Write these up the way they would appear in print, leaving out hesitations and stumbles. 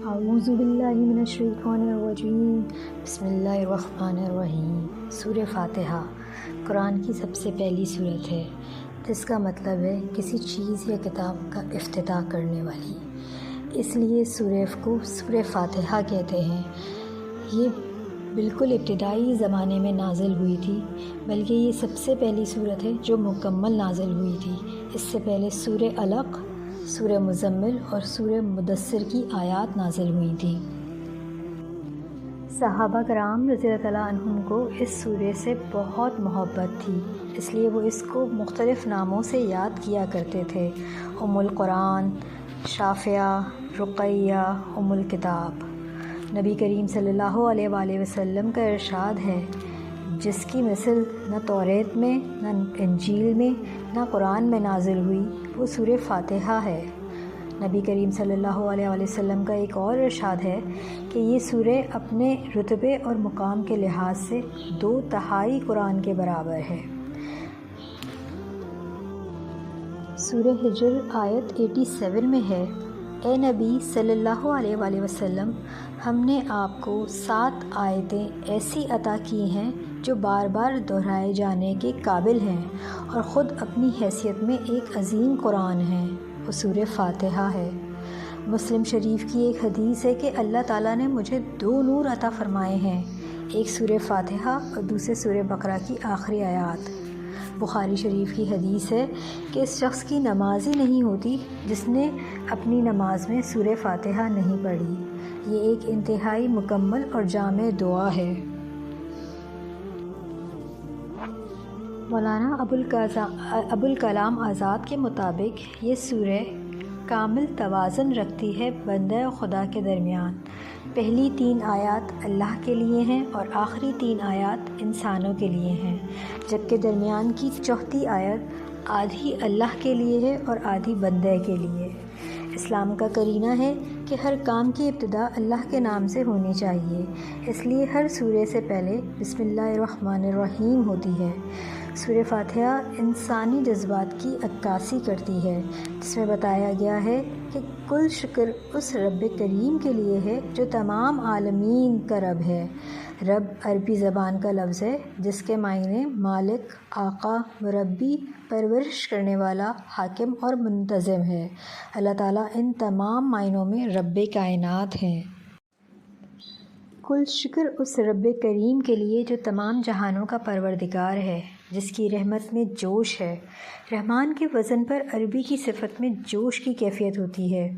اعوذ باللہ من الشیطان الرجیم بسم اللہ الرحمن الرحیم۔ سورہ فاتحہ قرآن کی سب سے پہلی سورت ہے، جس کا مطلب ہے کسی چیز یا کتاب کا افتتاح کرنے والی۔ اس لیے سورہ کو سورہ فاتحہ کہتے ہیں۔ یہ بالکل ابتدائی زمانے میں نازل ہوئی تھی، بلکہ یہ سب سے پہلی سورت ہے جو مکمل نازل ہوئی تھی۔ اس سے پہلے سورہ علق، سورہ مزمل اور سورہ مدثر کی آیات نازل ہوئی تھیں۔ صحابہ کرام رضی اللہ تعالیٰ عنہم کو اس سورہ سے بہت محبت تھی، اس لیے وہ اس کو مختلف ناموں سے یاد کیا کرتے تھے: ام القرآن، شافیہ، رقیہ، ام الکتاب۔ نبی کریم صلی اللہ علیہ وآلہ وسلم کا ارشاد ہے، جس کی مثل نہ توریت میں، نہ انجیل میں، نہ قرآن میں نازل ہوئی، وہ سورہ فاتحہ ہے۔ نبی کریم صلی اللہ علیہ وآلہ وسلم کا ایک اور ارشاد ہے کہ یہ سورہ اپنے رتبے اور مقام کے لحاظ سے 2/3 قرآن کے برابر ہے۔ سورہ ہجر آیت 87 میں ہے: اے نبی صلی اللہ علیہ وآلہ وسلم، ہم نے آپ کو 7 آیتیں ایسی عطا کی ہیں جو بار بار دہرائے جانے کے قابل ہیں اور خود اپنی حیثیت میں ایک عظیم قرآن ہیں۔ وہ سورہ فاتحہ ہے۔ مسلم شریف کی ایک حدیث ہے کہ اللہ تعالیٰ نے مجھے 2 نور عطا فرمائے ہیں، ایک سورہ فاتحہ اور دوسرے سورہ بقرہ کی آخری آیات۔ بخاری شریف کی حدیث ہے کہ اس شخص کی نماز ہی نہیں ہوتی جس نے اپنی نماز میں سورہ فاتحہ نہیں پڑھی۔ یہ ایک انتہائی مکمل اور جامع دعا ہے۔ مولانا ابوالکلام آزاد کے مطابق یہ سورہ کامل توازن رکھتی ہے بندہ و خدا کے درمیان۔ پہلی 3 آیات اللہ کے لیے ہیں اور آخری 3 آیات انسانوں کے لیے ہیں، جبکہ درمیان کی 4تھی آیت آدھی اللہ کے لیے ہے اور آدھی بندے کے لیے۔ اسلام کا قرینہ ہے کہ ہر کام کی ابتدا اللہ کے نام سے ہونی چاہیے، اس لیے ہر سورہ سے پہلے بسم اللہ الرحمن الرحیم ہوتی ہے۔ سورہ فاتحہ انسانی جذبات کی عکاسی کرتی ہے، جس میں بتایا گیا ہے کہ کل شکر اس رب کریم کے لیے ہے جو تمام عالمین کا رب ہے۔ رب عربی زبان کا لفظ ہے جس کے معنی مالک، آقا، مربی، پرورش کرنے والا، حاکم اور منتظم ہے۔ اللہ تعالیٰ ان تمام معنوں میں رب کائنات ہیں۔ کل شکر اس رب کریم کے لیے جو تمام جہانوں کا پروردگار ہے، جس کی رحمت میں جوش ہے۔ رحمان کے وزن پر عربی کی صفت میں جوش کی کیفیت ہوتی ہے۔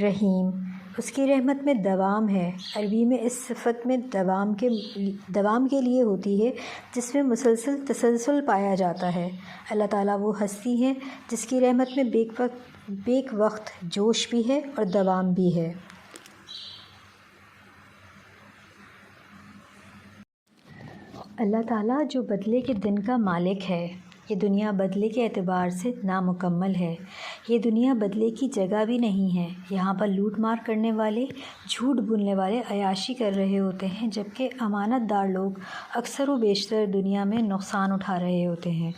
رحیم، اس کی رحمت میں دوام ہے۔ عربی میں اس صفت میں دوام کے لیے ہوتی ہے جس میں مسلسل تسلسل پایا جاتا ہے۔ اللہ تعالیٰ وہ ہستی ہے جس کی رحمت میں بیک وقت جوش بھی ہے اور دوام بھی ہے۔ اللہ تعالیٰ جو بدلے کے دن کا مالک ہے۔ یہ دنیا بدلے کے اعتبار سے نامکمل ہے۔ یہ دنیا بدلے کی جگہ بھی نہیں ہے۔ یہاں پر لوٹ مار کرنے والے، جھوٹ بولنے والے عیاشی کر رہے ہوتے ہیں، جبکہ امانت دار لوگ اکثر و بیشتر دنیا میں نقصان اٹھا رہے ہوتے ہیں۔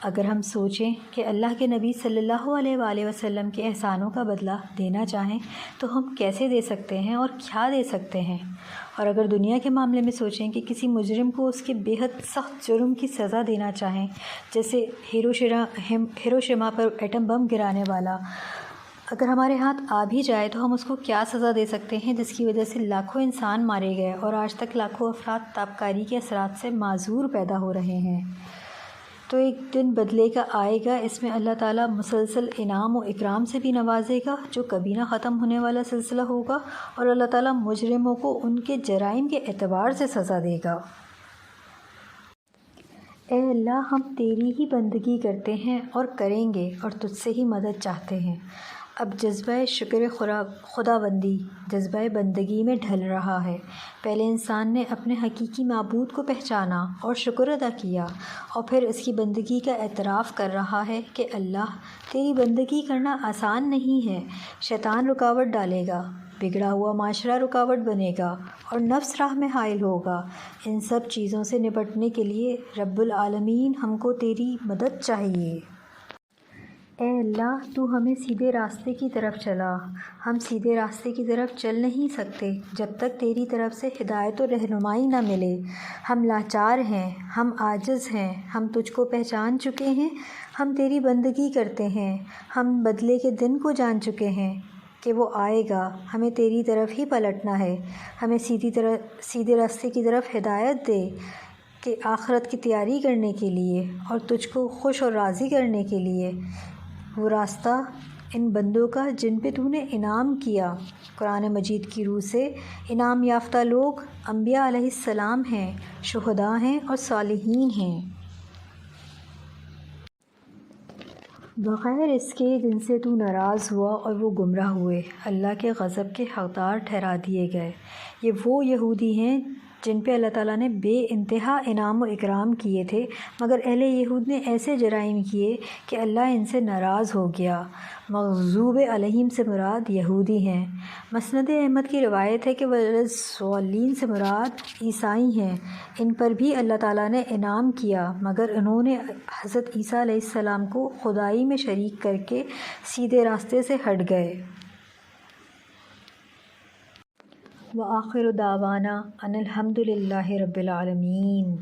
اگر ہم سوچیں کہ اللہ کے نبی صلی اللہ علیہ وآلہ وسلم کے احسانوں کا بدلہ دینا چاہیں تو ہم کیسے دے سکتے ہیں اور کیا دے سکتے ہیں؟ اور اگر دنیا کے معاملے میں سوچیں کہ کسی مجرم کو اس کے بے حد سخت جرم کی سزا دینا چاہیں، جیسے ہیروشیما پر ایٹم بم گرانے والا، اگر ہمارے ہاتھ آ بھی جائے تو ہم اس کو کیا سزا دے سکتے ہیں جس کی وجہ سے لاکھوں انسان مارے گئے اور آج تک لاکھوں افراد تابکاری کے اثرات سے معذور پیدا ہو رہے ہیں؟ تو ایک دن بدلے کا آئے گا، اس میں اللہ تعالیٰ مسلسل انعام و اکرام سے بھی نوازے گا جو کبھی نہ ختم ہونے والا سلسلہ ہوگا، اور اللہ تعالیٰ مجرموں کو ان کے جرائم کے اعتبار سے سزا دے گا۔ اے اللہ، ہم تیری ہی بندگی کرتے ہیں اور کریں گے اور تجھ سے ہی مدد چاہتے ہیں۔ اب جذبہ شکر خداوندی جذبہ بندگی میں ڈھل رہا ہے۔ پہلے انسان نے اپنے حقیقی معبود کو پہچانا اور شکر ادا کیا، اور پھر اس کی بندگی کا اعتراف کر رہا ہے کہ اللہ، تیری بندگی کرنا آسان نہیں ہے۔ شیطان رکاوٹ ڈالے گا، بگڑا ہوا معاشرہ رکاوٹ بنے گا اور نفس راہ میں حائل ہوگا۔ ان سب چیزوں سے نپٹنے کے لیے رب العالمین ہم کو تیری مدد چاہیے۔ اے اللہ تو ہمیں سیدھے راستے کی طرف چلا۔ ہم سیدھے راستے کی طرف چل نہیں سکتے جب تک تیری طرف سے ہدایت و رہنمائی نہ ملے۔ ہم لاچار ہیں، ہم عاجز ہیں، ہم تجھ کو پہچان چکے ہیں، ہم تیری بندگی کرتے ہیں، ہم بدلے کے دن کو جان چکے ہیں کہ وہ آئے گا، ہمیں تیری طرف ہی پلٹنا ہے۔ ہمیں سیدھے راستے کی طرف ہدایت دے کہ آخرت کی تیاری کرنے کے لیے اور تجھ کو خوش اور راضی کرنے کے لیے، وہ راستہ ان بندوں کا جن پہ تو نے انعام کیا۔ قرآن مجید کی روح سے انعام یافتہ لوگ انبیاء علیہ السلام ہیں، شہداء ہیں اور صالحین ہیں، بغیر اس کے جن سے تو ناراض ہوا اور وہ گمراہ ہوئے، اللہ کے غضب کے حقدار ٹھہرا دیے گئے۔ یہ وہ یہودی ہیں جن پہ اللہ تعالیٰ نے بے انتہا انعام و اکرام کیے تھے، مگر اہل یہود نے ایسے جرائم کیے کہ اللہ ان سے ناراض ہو گیا۔ مغضوب علیہم سے مراد یہودی ہیں۔ مسند احمد کی روایت ہے کہ وَلَضَّالِّینَ سے مراد عیسائی ہیں۔ ان پر بھی اللہ تعالیٰ نے انعام کیا مگر انہوں نے حضرت عیسیٰ علیہ السلام کو خدائی میں شریک کر کے سیدھے راستے سے ہٹ گئے۔ وآخر دعوانا ان الحمد للہ رب العالمین۔